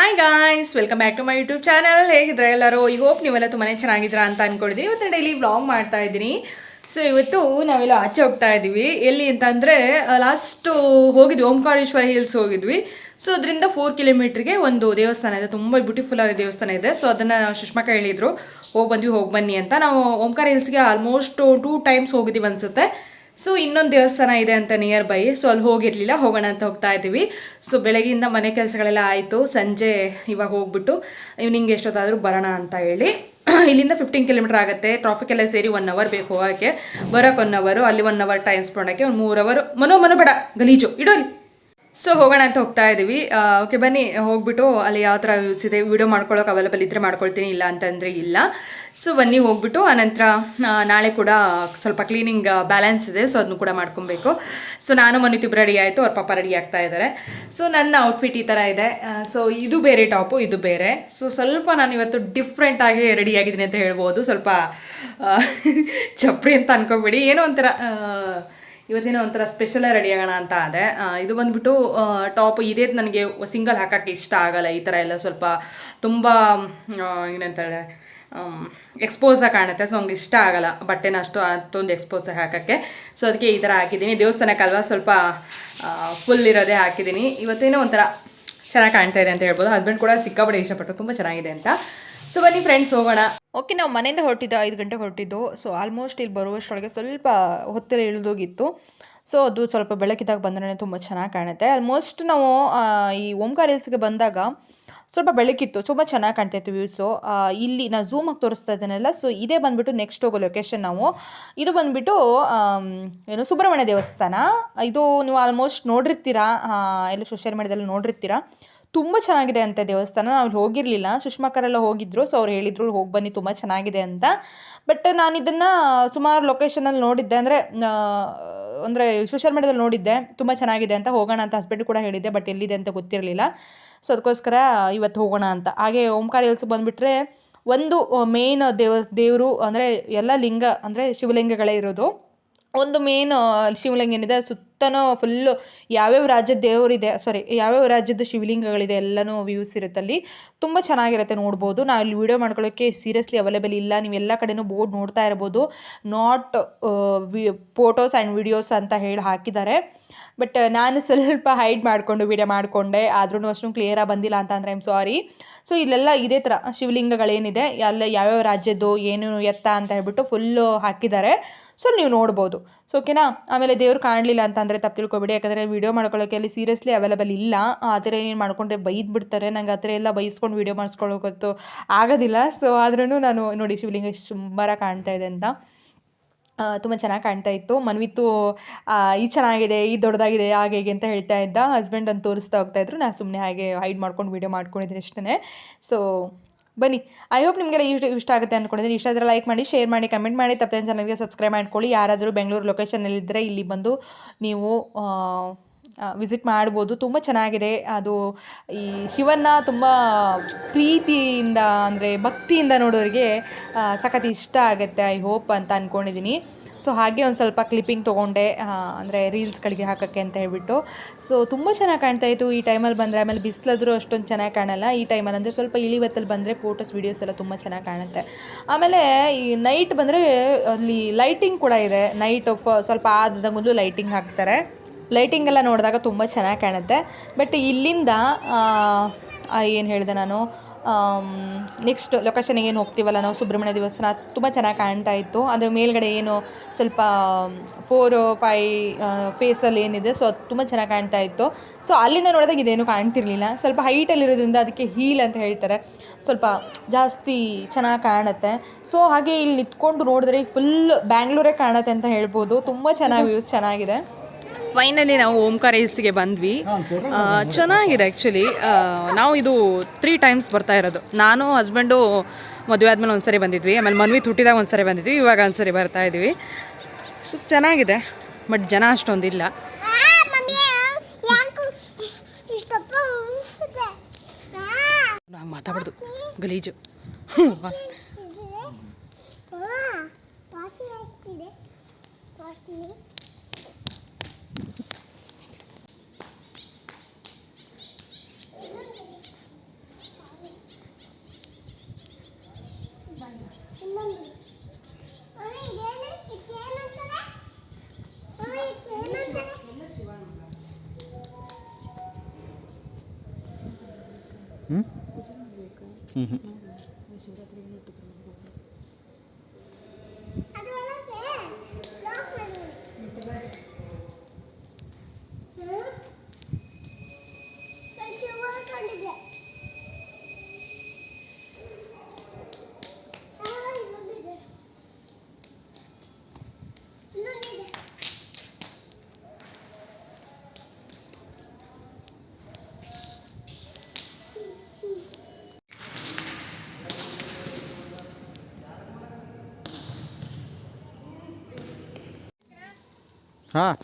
Hi guys, welcome back to my YouTube channel. ಹೇಗಿದ್ರೆ ಎಲ್ಲರೂ? ಈ ಹೋಪ್ ನೀವೆಲ್ಲ ತುಂಬಾ ಚೆನ್ನಾಗಿದ್ದೀರಾ ಅಂತ ಅನ್ಕೊಂಡಿದ್ದೀನಿ. ಇವತ್ತು ಡೈಲಿ ವ್ಲಾಗ್ ಮಾಡ್ತಾ ಇದ್ದೀನಿ. ಸೊ ಇವತ್ತು ನಾವೆಲ್ಲ ಆಚೆ ಹೋಗ್ತಾ ಇದ್ದೀವಿ. ಎಲ್ಲಿ ಅಂತಂದರೆ ಲಾಸ್ಟು ಹೋಗಿದ್ವಿ, ಓಂಕಾರೇಶ್ವರ ಹಿಲ್ಸ್ ಹೋಗಿದ್ವಿ. ಸೊ ಅದರಿಂದ 4 ಕಿಲೋಮೀಟ್ರಿಗೆ ಒಂದು ದೇವಸ್ಥಾನ ಇದೆ, ತುಂಬ ಬ್ಯೂಟಿಫುಲ್ ಆದ ದೇವಸ್ಥಾನ ಇದೆ. ಸೊ ಅದನ್ನು ಸುಷ್ಮಕ್ಕ ಹೇಳಿದರು, ಹೋಗಿ ಬನ್ನಿ ಅಂತ. ನಾವು ಓಂಕಾರ ಹಿಲ್ಸ್ಗೆ ಆಲ್ಮೋಸ್ಟ್ 2 ಟೈಮ್ಸ್ ಹೋಗಿದ್ದೀವಿ ಅನಿಸುತ್ತೆ. ಸೊ ಇನ್ನೊಂದು ದೇವಸ್ಥಾನ ಇದೆ ಅಂತ ನಿಯರ್ ಬೈ. ಸೊ ಅಲ್ಲಿ ಹೋಗಿರಲಿಲ್ಲ, ಹೋಗೋಣ ಅಂತ ಹೋಗ್ತಾ ಇದ್ದೀವಿ. ಸೊ ಬೆಳಗ್ಗೆಯಿಂದ ಮನೆ ಕೆಲಸಗಳೆಲ್ಲ ಆಯಿತು. ಸಂಜೆ ಇವಾಗ ಹೋಗ್ಬಿಟ್ಟು ಈವ್ನಿಂಗ್ ಎಷ್ಟೊತ್ತಾದರೂ ಬರೋಣ ಅಂತ ಹೇಳಿ. ಇಲ್ಲಿಂದ 15 ಕಿಲೋಮೀಟರ್ ಆಗುತ್ತೆ. ಟ್ರಾಫಿಕ್ ಎಲ್ಲ ಸೇರಿ 1 ಅವರ್ ಬೇಕು ಹೋಗೋಕ್ಕೆ, ಬರೋಕ್ಕೆ 1 ಅವರ್, ಅಲ್ಲಿ 1 ಅವರ್ ಟೈಮ್ ಸ್ಪೆಂಡೋಕ್ಕೆ ಒಂದು 3 ಅವರ್. ಮನೋ ಬೇಡ ಗಲೀಜು ಇಡೋಲಿ. ಸೊ ಹೋಗೋಣ ಅಂತ ಹೋಗ್ತಾ ಇದ್ದೀವಿ. ಓಕೆ ಬನ್ನಿ, ಹೋಗ್ಬಿಟ್ಟು ಅಲ್ಲಿ ಯಾವ ಥರ ವ್ಯೂಸ್ ಇದೆ ವಿಡಿಯೋ ಮಾಡ್ಕೊಳ್ಳೋಕೆ ಅವೈಲೇಬಲ್ ಇದ್ದರೆ ಮಾಡ್ಕೊಳ್ತೀನಿ, ಇಲ್ಲ ಅಂತಂದರೆ ಇಲ್ಲ. ಸೊ ಬನ್ನಿ ಹೋಗ್ಬಿಟ್ಟು ಆನಂತರ ನಾಳೆ ಕೂಡ ಸ್ವಲ್ಪ ಕ್ಲೀನಿಂಗ್ ಬ್ಯಾಲೆನ್ಸ್ ಇದೆ, ಸೊ ಅದನ್ನು ಕೂಡ ಮಾಡ್ಕೊಬೇಕು. ಸೊ ನಾನು ಮನಿತಿಬ್ಬರು ರೆಡಿ ಆಯಿತು, ಅವ್ರ ಪಾಪ ರೆಡಿ ಆಗ್ತಾ ಇದ್ದಾರೆ. ಸೊ ನನ್ನ ಔಟ್ಫಿಟ್ ಈ ಥರ ಇದೆ. ಸೊ ಇದು ಬೇರೆ ಟಾಪು, ಇದು ಬೇರೆ. ಸೊ ಸ್ವಲ್ಪ ನಾನು ಇವತ್ತು ಡಿಫ್ರೆಂಟಾಗಿ ರೆಡಿ ಆಗಿದ್ದೀನಿ ಅಂತ ಹೇಳ್ಬೋದು. ಸ್ವಲ್ಪ ಚಪ್ರಿ ಅಂತ ಅನ್ಕೋಬೇಡಿ, ಏನೋ ಒಂಥರ ಇವತ್ತೇನೋ ಒಂಥರ ಸ್ಪೆಷಲಾಗಿ ರೆಡಿ ಆಗೋಣ ಅಂತ ಅದೇ. ಇದು ಬಂದ್ಬಿಟ್ಟು ಟಾಪ್ ಇದೇ ನನಗೆ ಸಿಂಗಲ್ ಹಾಕೋಕ್ಕೆ ಇಷ್ಟ ಆಗಲ್ಲ. ಈ ಥರ ಎಲ್ಲ ಸ್ವಲ್ಪ ತುಂಬ ಏನಂತಾರೆ ಎಕ್ಸ್ಪೋಸಾಗಿ ಕಾಣುತ್ತೆ. ಸೊ ಹಂಗೆ ಇಷ್ಟ ಆಗಲ್ಲ ಬಟ್ಟೆನ ಅಷ್ಟೊಂದು ಎಕ್ಸ್ಪೋಸಾಗಿ ಹಾಕೋಕ್ಕೆ. ಸೊ ಅದಕ್ಕೆ ಈ ಥರ ಹಾಕಿದ್ದೀನಿ. ದೇವಸ್ಥಾನಕ್ಕಲ್ವಾ ಸ್ವಲ್ಪ ಫುಲ್ ಇರೋದೇ ಹಾಕಿದ್ದೀನಿ. ಇವತ್ತೇನೋ ಒಂಥರ ಚೆನ್ನಾಗಿ ಕಾಣ್ತಾ ಇದೆ ಅಂತ ಹೇಳ್ಬೋದು. ಹಸ್ಬೆಂಡ್ ಕೂಡ ಸಿಕ್ಕಾಪಟ್ಟೆ ಇಷ್ಟಪಟ್ಟು ತುಂಬ ಚೆನ್ನಾಗಿದೆ ಅಂತ. ಸೊ ಬನ್ನಿ ಫ್ರೆಂಡ್ಸ್ ಹೋಗೋಣ. ಓಕೆ, ನಾವು ಮನೆಯಿಂದ ಹೊರಟಿದ್ದು 5 ಗಂಟೆಗೆ ಹೊರಟಿದ್ದು. ಸೊ ಆಲ್ಮೋಸ್ಟ್ ಇಲ್ಲಿ ಬರುವಷ್ಟರೊಳಗೆ ಸ್ವಲ್ಪ ಹೊತ್ತಲ್ಲಿ ಇಳಿದೋಗಿತ್ತು. ಸೊ ಅದು ಸ್ವಲ್ಪ ಬೆಳಕಿದಾಗ ಬಂದ್ರೆ ತುಂಬ ಚೆನ್ನಾಗಿ ಕಾಣುತ್ತೆ. ಆಲ್ಮೋಸ್ಟ್ ನಾವು ಈ ಓಂಕಾರ ಹಿಲ್ಸ್ಗೆ ಬಂದಾಗ ಸ್ವಲ್ಪ ಬೆಳಕಿತ್ತು, ತುಂಬ ಚೆನ್ನಾಗಿ ಕಾಣ್ತಾಯಿತ್ತು ವ್ಯೂಸು. ಇಲ್ಲಿ ನಾನು ಝೂಮ್ ಆಗಿ ತೋರಿಸ್ತಾ ಇದ್ದೇನಲ್ಲ, ಸೊ ಇದೇ ಬಂದುಬಿಟ್ಟು ನೆಕ್ಸ್ಟ್ ಹೋಗೋ ಲೊಕೇಶನ್. ಇದು ಬಂದುಬಿಟ್ಟು ಏನು ಸುಬ್ರಹ್ಮಣ್ಯ ದೇವಸ್ಥಾನ. ಇದು ನೀವು ಆಲ್ಮೋಸ್ಟ್ ನೋಡಿರ್ತೀರಾ, ಎಲ್ಲ ಸೋಷಿಯಲ್ ಮೀಡಿಯಾದಲ್ಲಿ ನೋಡಿರ್ತೀರಾ. ತುಂಬ ಚೆನ್ನಾಗಿದೆ ಅಂತೆ ದೇವಸ್ಥಾನ. ನಾವು ಹೋಗಿರಲಿಲ್ಲ, ಸುಷ್ಮಾಕರೆಲ್ಲ ಹೋಗಿದ್ರು. ಸೊ ಅವ್ರು ಹೇಳಿದರು ಹೋಗಿ ಬನ್ನಿ ತುಂಬ ಚೆನ್ನಾಗಿದೆ ಅಂತ. ಬಟ್ ನಾನು ಇದನ್ನು ಸುಮಾರು ಲೊಕೇಶನಲ್ಲಿ ನೋಡಿದ್ದೆ, ಅಂದರೆ ಸೋಷಿಯಲ್ ಮೀಡಿಯಾದಲ್ಲಿ ನೋಡಿದ್ದೆ ತುಂಬ ಚೆನ್ನಾಗಿದೆ ಅಂತ. ಹೋಗೋಣ ಅಂತ ಹಸ್ಬೆಂಡ್ ಕೂಡ ಹೇಳಿದ್ದೆ, ಬಟ್ ಎಲ್ಲಿದೆ ಅಂತ ಗೊತ್ತಿರಲಿಲ್ಲ. ಸೊ ಅದಕ್ಕೋಸ್ಕರ ಇವತ್ತು ಹೋಗೋಣ ಅಂತ. ಹಾಗೆ ಓಂಕಾರ ಹಿಲ್ಸ್ ಬಂದುಬಿಟ್ರೆ ಒಂದು ಮೇನ್ ದೇವರು ಅಂದರೆ ಎಲ್ಲ ಲಿಂಗ ಅಂದರೆ ಶಿವಲಿಂಗಗಳೇ ಇರೋದು. ಒಂದು ಮೇನ್ ಶಿವಲಿಂಗ ಏನಿದೆ, ಸುತ್ತನೂ ಫುಲ್ಲು ಯಾವ್ಯಾವ ರಾಜ್ಯದ ದೇವರಿದೆ, ಯಾವ್ಯಾವ ರಾಜ್ಯದ ಶಿವಲಿಂಗಗಳಿದೆ ಎಲ್ಲನೂ ವ್ಯೂಸ್ ಇರುತ್ತೆ ಅಲ್ಲಿ. ತುಂಬ ಚೆನ್ನಾಗಿರುತ್ತೆ, ನೋಡ್ಬೋದು. ನಾವು ಇಲ್ಲಿ ವೀಡಿಯೋ ಮಾಡ್ಕೊಳ್ಳೋಕ್ಕೆ ಸೀರಿಯಸ್ಲಿ ಅವೈಲೇಬಲ್ ಇಲ್ಲ. ನೀವೆಲ್ಲ ಕಡೆನೂ ಬೋರ್ಡ್ ನೋಡ್ತಾ ಇರ್ಬೋದು, ನಾಟ್ ಫೋಟೋಸ್ ಆ್ಯಂಡ್ ವಿಡಿಯೋಸ್ ಅಂತ ಹೇಳಿ ಹಾಕಿದ್ದಾರೆ. ಬಟ್ ನಾನು ಸ್ವಲ್ಪ ಹೈಡ್ ಮಾಡಿಕೊಂಡು ವೀಡಿಯೋ ಮಾಡಿಕೊಂಡೆ, ಆದ್ರೂ ಅಷ್ಟೊಂದು ಕ್ಲಿಯರಾಗಿ ಬಂದಿಲ್ಲ ಅಂತ ಅಂದರೆ ಐಮ್ ಸಾರಿ. ಸೊ ಇಲ್ಲೆಲ್ಲ ಇದೇ ಥರ ಶಿವಲಿಂಗಗಳೇನಿದೆ ಎಲ್ಲ ಯಾವ್ಯಾವ ರಾಜ್ಯದ್ದು ಏನು ಎತ್ತ ಅಂತ ಹೇಳ್ಬಿಟ್ಟು ಫುಲ್ಲು ಹಾಕಿದ್ದಾರೆ. ಸೊ ನೀವು ನೋಡ್ಬೋದು. ಸೊ ಓಕೆನಾ. ಆಮೇಲೆ ದೇವ್ರು ಕಾಣಲಿಲ್ಲ ಅಂತಂದರೆ ತಪ್ಪು ತಿಳ್ಕೊಬೇಡಿ, ಯಾಕಂದರೆ ವೀಡಿಯೋ ಮಾಡ್ಕೊಳ್ಳೋಕ್ಕೆ ಅಲ್ಲಿ ಸೀರಿಯಸ್ಲಿ ಅವೈಲೇಬಲ್ ಇಲ್ಲ. ಆ ಥರ ಏನು ಮಾಡ್ಕೊಂಡ್ರೆ ಬೈದು ಬಿಡ್ತಾರೆ. ನಂಗೆ ಆ ಥರ ಎಲ್ಲ ಬೈಸ್ಕೊಂಡು ವೀಡಿಯೋ ಮಾಡಿಸ್ಕೊಳ್ಳೋಕತ್ತು ಆಗೋದಿಲ್ಲ. ಸೊ ಆದ್ರೂ ನಾನು ನೋಡಿ ಶಿವಲಿಂಗ ಎಷ್ಟು ಸುಂಬರ ಕಾಣ್ತಾ ಇದೆ ಅಂತ, ತುಂಬ ಚೆನ್ನಾಗಿ ಕಾಣ್ತಾ ಇತ್ತು. ಮನ್ವಿತ್ತು ಈ ಚೆನ್ನಾಗಿದೆ, ಈ ದೊಡ್ಡದಾಗಿದೆ, ಹಾಗೆ ಅಂತ ಹೇಳ್ತಾ ಇದ್ದ. ಹಸ್ಬೆಂಡ್ ಅಂತ ತೋರಿಸ್ತಾ ಹೋಗ್ತಾಯಿದ್ರು. ನಾನು ಸುಮ್ಮನೆ ಹಾಗೆ ಹೈಡ್ ಮಾಡ್ಕೊಂಡು ವೀಡಿಯೋ ಮಾಡ್ಕೊಂಡಿದ್ದೀನಿ ಅಷ್ಟೇ. ಸೊ ಬನ್ನಿ, ಐ ಹೋಪ್ ನಿಮಗೆಲ್ಲ ಇಷ್ಟ ಆಗುತ್ತೆ ಅಂದ್ಕೊಂಡಿದ್ದೀನಿ. ಇಷ್ಟ ಆದರೆ ಲೈಕ್ ಮಾಡಿ, ಶೇರ್ ಮಾಡಿ, ಕಮೆಂಟ್ ಮಾಡಿ, ತಪ್ಪದೆ ಚಾನಲ್ಗೆ ಸಬ್ಸ್ಕ್ರೈಬ್ ಮಾಡ್ಕೊಳ್ಳಿ. ಯಾರಾದರೂ ಬೆಂಗಳೂರು ಲೊಕೇಶನಲ್ಲಿದ್ದರೆ ಇಲ್ಲಿ ಬಂದು ನೀವು ವಿಸಿಟ್ ಮಾಡ್ಬೋದು. ತುಂಬ ಚೆನ್ನಾಗಿದೆ. ಅದು ಈ ಶಿವನ್ನ ತುಂಬ ಪ್ರೀತಿಯಿಂದ ಅಂದರೆ ಭಕ್ತಿಯಿಂದ ನೋಡೋರಿಗೆ ಸಖತ್ ಇಷ್ಟ ಆಗುತ್ತೆ, ಐ ಹೋಪ್ ಅಂತ ಅಂದ್ಕೊಂಡಿದ್ದೀನಿ. ಸೊ ಹಾಗೆ ಒಂದು ಸ್ವಲ್ಪ ಕ್ಲಿಪ್ಪಿಂಗ್ ತೊಗೊಂಡೆ, ಅಂದರೆ ರೀಲ್ಸ್ಗಳಿಗೆ ಹಾಕೋಕ್ಕೆ ಅಂತ ಹೇಳ್ಬಿಟ್ಟು. ಸೊ ತುಂಬ ಚೆನ್ನಾಗಿ ಕಾಣ್ತಾಯಿತ್ತು ಈ ಟೈಮಲ್ಲಿ ಬಂದರೆ. ಆಮೇಲೆ ಬಿಸಿಲಾದರೂ ಅಷ್ಟೊಂದು ಚೆನ್ನಾಗಿ ಕಾಣಲ್ಲ ಈ ಟೈಮಲ್ಲಿ, ಅಂದರೆ ಸ್ವಲ್ಪ ಇಳಿವತ್ತಲ್ಲಿ ಬಂದರೆ ಫೋಟೋಸ್ ವೀಡಿಯೋಸ್ ಎಲ್ಲ ತುಂಬ ಚೆನ್ನಾಗಿ ಕಾಣುತ್ತೆ. ಆಮೇಲೆ ಈ ನೈಟ್ ಬಂದರೆ ಅಲ್ಲಿ ಲೈಟಿಂಗ್ ಕೂಡ ಇದೆ. ನೈಟ್ ಸ್ವಲ್ಪ ಆದಂಗೂ ಲೈಟಿಂಗ್ ಹಾಕ್ತಾರೆ. ಲೈಟಿಂಗ್ ಎಲ್ಲ ನೋಡಿದಾಗ ತುಂಬ ಚೆನ್ನಾಗಿ ಕಾಣುತ್ತೆ. ಬಟ್ ಇಲ್ಲಿಂದ ಏನು ಹೇಳಿದೆ ನಾನು, ನೆಕ್ಸ್ಟ್ ಲೊಕೇಶನಿಗೆ ಏನು ಹೋಗ್ತೀವಲ್ಲ ನಾವು, ಸುಬ್ರಹ್ಮಣ್ಯ ದೇವಸ್ಥಾನ ತುಂಬ ಚೆನ್ನಾಗಿ ಕಾಣ್ತಾ ಇತ್ತು. ಅದ್ರ ಮೇಲ್ಗಡೆ ಏನು ಸ್ವಲ್ಪ 4-5 ಫೇಸಲ್ಲಿ ಏನಿದೆ, ಸೊ ಅದು ತುಂಬ ಚೆನ್ನಾಗಿ ಕಾಣ್ತಾ ಇತ್ತು. ಸೊ ಅಲ್ಲಿಂದ ನೋಡಿದಾಗ ಇದೇನು ಕಾಣ್ತಿರ್ಲಿಲ್ಲ. ಸ್ವಲ್ಪ ಹೈಟಲ್ಲಿರೋದ್ರಿಂದ ಅದಕ್ಕೆ ಹೀಲ್ ಅಂತ ಹೇಳ್ತಾರೆ, ಸ್ವಲ್ಪ ಜಾಸ್ತಿ ಚೆನ್ನಾಗಿ ಕಾಣುತ್ತೆ. ಸೊ ಹಾಗೆ ಇಲ್ಲಿ ನಿಂತ್ಕೊಂಡು ನೋಡಿದ್ರೆ ಫುಲ್ ಬ್ಯಾಂಗ್ಳೂರೇ ಕಾಣುತ್ತೆ ಅಂತ ಹೇಳ್ಬೋದು. ತುಂಬ ಚೆನ್ನಾಗಿ ವ್ಯೂಸ್ ಚೆನ್ನಾಗಿದೆ. ಫೈನಲಿ ನಾವು ಓಂಕಾರ ಹಿಲ್ಸ್ಗೆ ಬಂದ್ವಿ. ಚೆನ್ನಾಗಿದೆ ಆ್ಯಕ್ಚುಲಿ. ನಾವು ಇದು 3 ಟೈಮ್ಸ್ ಬರ್ತಾ ಇರೋದು. ನಾನು ಹಸ್ಬೆಂಡು ಮದುವೆ ಆದಮೇಲೆ ಒಂದ್ಸರಿ ಬಂದಿದ್ವಿ, ಆಮೇಲೆ ಮನ್ವಿತ್ ಹುಟ್ಟಿದಾಗ ಒಂದ್ಸರಿ ಬಂದಿದ್ವಿ, ಇವಾಗ ಒಂದ್ಸರಿ ಬರ್ತಾ ಇದ್ವಿ. ಸೊ ಚೆನ್ನಾಗಿದೆ, ಬಟ್ ಜನ ಅಷ್ಟೊಂದಿಲ್ಲ. ನಾವು ಮಾತಾಡೋದು ಗಲೀಜು. ಹ್ಞೂ ಹ್ಞೂ ಹ್ಞೂ ಹಾಂ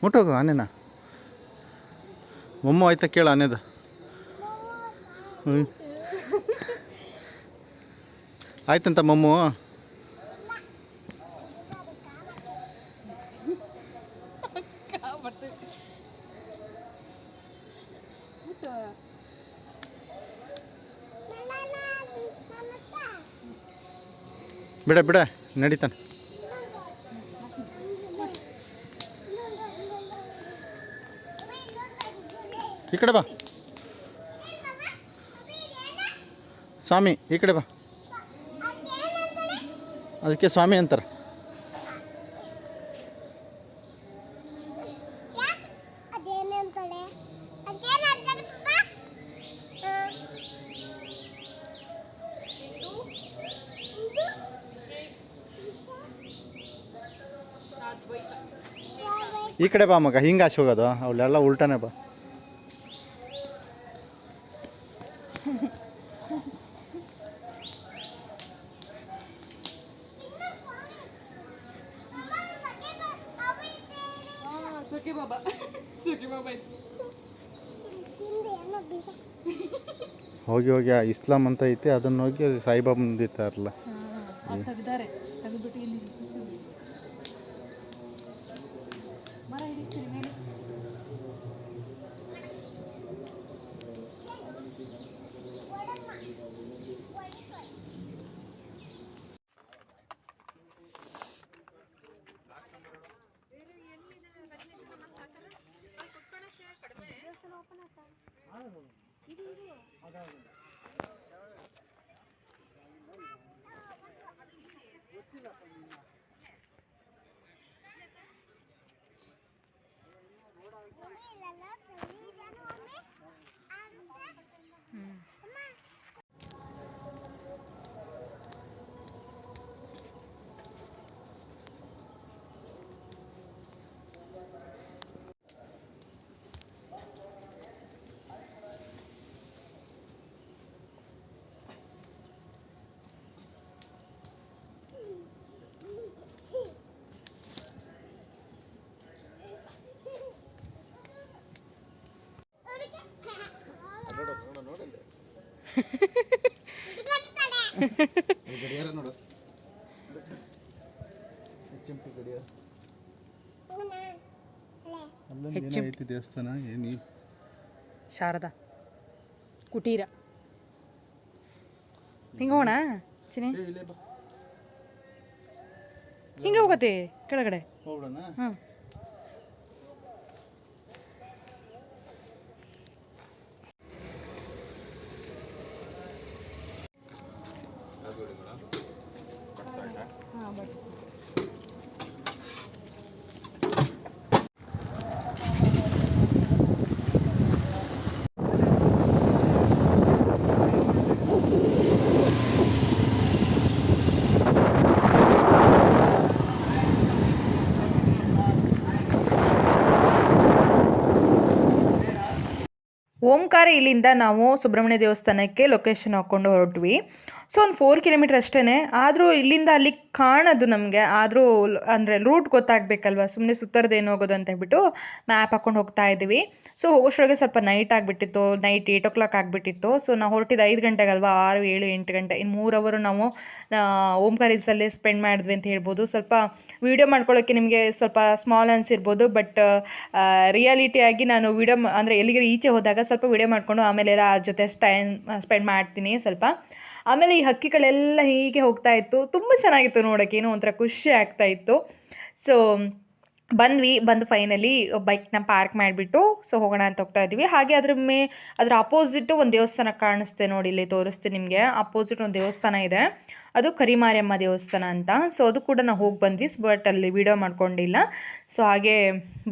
ಮುಟ್ಟೋಗು ಆನೆನ ಮೊಮ್ಮ ಆಯ್ತಾ ಕೇಳ ಆನೆದ ಹ್ಞೂ ಆಯ್ತಂತ ಮೊಮ್ಮು ಬಿಡ ಬಿಡ ನಡೀತಾನೆ ಈ ಕಡೆ ಬಾ ಸ್ವಾಮಿ ಈ ಕಡೆ ಬಾ ಅದಕ್ಕೆ ಸ್ವಾಮಿ ಅಂತಾರೆ ಈ ಕಡೆ ಬಾ ಮಗ ಹಿಂಗೆ ಆಚೆ ಹೋಗೋದು ಅವಳೆಲ್ಲ ಉಲ್ಟಾನೆ ಬಾ ಹೋಗಿ ಹೋಗಿ ಆ ಇಸ್ಲಾಂ ಅಂತ ಐತಿ ಅದನ್ನ ಹೋಗಿ ಸಾಯಿಬಾಬಾ ಇರ್ತಾರಲ್ಲ ದೇವಸ್ಥಾನ ಏನಿ ಶಾರದಾ ಕುಟೀರ ಹಿಂಗ ಹೋಗೋಣ ಚಿನಿ ಹಿಂಗೆ ಹೋಗತ್ತೆ ಕೆಳಗಡೆ ಹೋಗೋಣ ಹಾಂ ಓಂಕಾರ ಇಲ್ಲಿಂದ ನಾವು ಸುಬ್ರಹ್ಮಣ್ಯ ದೇವಸ್ಥಾನಕ್ಕೆ ಲೊಕೇಶನ್ ಹಾಕ್ಕೊಂಡು ಹೊರಟ್ವಿ. ಸೊ ಒಂದು 4 ಕಿಲೋಮೀಟ್ರ್ ಅಷ್ಟೇ. ಆದರೂ ಇಲ್ಲಿಂದ ಅಲ್ಲಿ ಕಾಣೋದು ನಮಗೆ, ಆದರೂ ಅಂದರೆ ರೂಟ್ ಗೊತ್ತಾಗಬೇಕಲ್ವ, ಸುಮ್ಮನೆ ಸುತ್ತರದೇನು ಹೋಗೋದು ಅಂತ ಹೇಳ್ಬಿಟ್ಟು ಮ್ಯಾಪ್ ಹಾಕ್ಕೊಂಡು ಹೋಗ್ತಾ ಇದ್ದೀವಿ. ಸೊ ಹೋಗೋಷ್ಟೊಳಗೆ ಸ್ವಲ್ಪ ನೈಟ್ ಆಗಿಬಿಟ್ಟಿತ್ತು, ನೈಟ್ 8 o'clock ಆಗಿಬಿಟ್ಟಿತ್ತು. ಸೊ ನಾವು ಹೊರಟಿದ್ದು 5 ಗಂಟೆಗಲ್ವಾ, 6, 7, 8 ಗಂಟೆ, ಇನ್ನು 3 ಅವರು ನಾವು ಓಂಕಾರ ಹಿಲ್ಸಲ್ಲೇ ಸ್ಪೆಂಡ್ ಮಾಡಿದ್ವಿ ಅಂತ ಹೇಳ್ಬೋದು. ಸ್ವಲ್ಪ ವೀಡಿಯೋ ಮಾಡ್ಕೊಳ್ಳೋಕ್ಕೆ ನಿಮಗೆ ಸ್ವಲ್ಪ ಸ್ಮಾಲ್ ಅನಿಸಿರ್ಬೋದು, ಬಟ್ ರಿಯಾಲಿಟಿಯಾಗಿ ನಾನು ವೀಡಿಯೋ ಅಂದರೆ ಎಲ್ಲಿಗೆ ಈಚೆ ಹೋದಾಗ ಸ್ವಲ್ಪ ವೀಡಿಯೋ ಮಾಡಿಕೊಂಡು ಆಮೇಲೆ ಎಲ್ಲ ಜೊತೆ ಟೈಮ್ ಸ್ಪೆಂಡ್ ಮಾಡ್ತೀನಿ ಸ್ವಲ್ಪ. ಆಮೇಲೆ ಈ ಹಕ್ಕಿಗಳೆಲ್ಲ ಹೀಗೆ ಹೋಗ್ತಾ ಇತ್ತು, ತುಂಬ ಚೆನ್ನಾಗಿತ್ತು ನೋಡೋಕ್ಕೆ, ಏನೋ ಒಂಥರ ಖುಷಿ ಆಗ್ತಾ ಇತ್ತು. ಸೊ ಬಂದು ಫೈನಲಿ ಬೈಕ್ನ ಪಾರ್ಕ್ ಮಾಡಿಬಿಟ್ಟು ಸೊ ಹೋಗೋಣ ಅಂತ ಹೋಗ್ತಾ ಇದ್ದೀವಿ. ಹಾಗೆ ಅದರ ಅಪೋಸಿಟ್ಟು ಒಂದು ದೇವಸ್ಥಾನ ಕಾಣಿಸ್ತೆ ನೋಡಿ, ಇಲ್ಲಿ ತೋರಿಸ್ತೀನಿ ನಿಮಗೆ. ಅಪೋಸಿಟ್ ಒಂದು ದೇವಸ್ಥಾನ ಇದೆ, ಅದು ಕರಿಮಾರಿಯಮ್ಮ ದೇವಸ್ಥಾನ ಅಂತ. ಸೊ ಅದು ಕೂಡ ನಾವು ಹೋಗಿ ಬಂದ್ವಿ, ಬಟ್ ಅಲ್ಲಿ ವಿಡಿಯೋ ಮಾಡ್ಕೊಂಡಿಲ್ಲ. ಸೊ ಹಾಗೆ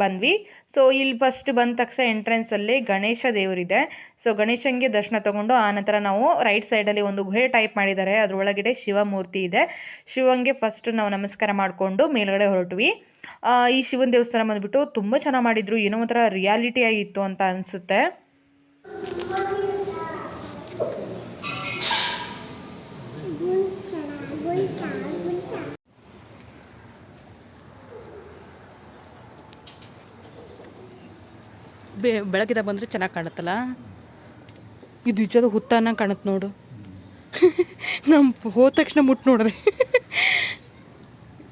ಬಂದ್ವಿ. ಸೊ ಇಲ್ಲಿ ಫಸ್ಟ್ ಬಂದ ತಕ್ಷಣ ಎಂಟ್ರೆನ್ಸಲ್ಲಿ ಗಣೇಶ ದೇವರಿದೆ. ಸೊ ಗಣೇಶನಿಗೆ ದರ್ಶನ ತೊಗೊಂಡು ಆನಂತರ ನಾವು ರೈಟ್ ಸೈಡಲ್ಲಿ ಒಂದು ಗುಹೆ ಟೈಪ್ ಮಾಡಿದ್ದಾರೆ, ಅದರೊಳಗಡೆ ಶಿವಮೂರ್ತಿ ಇದೆ. ಶಿವಂಗೆ ಫಸ್ಟ್ ನಾವು ನಮಸ್ಕಾರ ಮಾಡಿಕೊಂಡು ಮೇಲ್ಗಡೆ ಹೊರಟ್ವಿ. ಈ ಶಿವನ ದೇವಸ್ಥಾನ ಬಂದುಬಿಟ್ಟು ತುಂಬ ಚೆನ್ನಾಗಿ ಮಾಡಿದರು, ಏನೋ ಒಂಥರ ರಿಯಾಲಿಟಿ ಆಗಿತ್ತು ಅಂತ ಅನಿಸುತ್ತೆ. ಬೆಳಕಿದಾಗ ಬಂದರೆ ಚೆನ್ನಾಗಿ ಕಾಣುತ್ತಲ್ಲ, ಇದು ನಿಜವಾದ ಹುತ್ತಾನ ಕಾಣುತ್ತೆ ನೋಡು. ನಮ್ಮ ಹೋದ ತಕ್ಷಣ ಮುಟ್ಟು ನೋಡಿದೆ,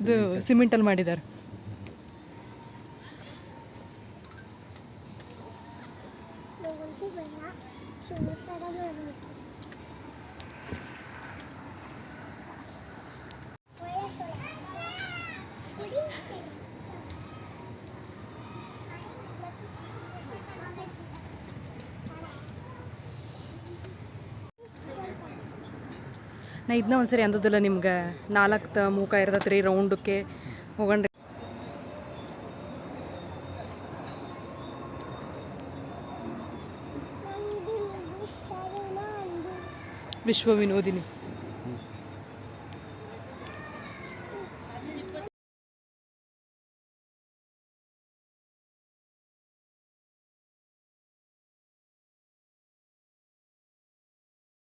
ಇದು ಸಿಮೆಂಟಲ್ಲಿ ಮಾಡಿದ್ದಾರೆ. ನಾ ಇದನ್ನ ಒಂದ್ಸರಿ ಅಂದದಿಲ್ಲ ನಿಮ್ಗೆ, 4 ಮೂಕ ಇರ್ತೈತೆ ರೀ ರೌಂಡಕ್ಕೆ ಹೋಗಣ್ರಿ. ವಿಶ್ವ ವಿನೋದಿನಿ.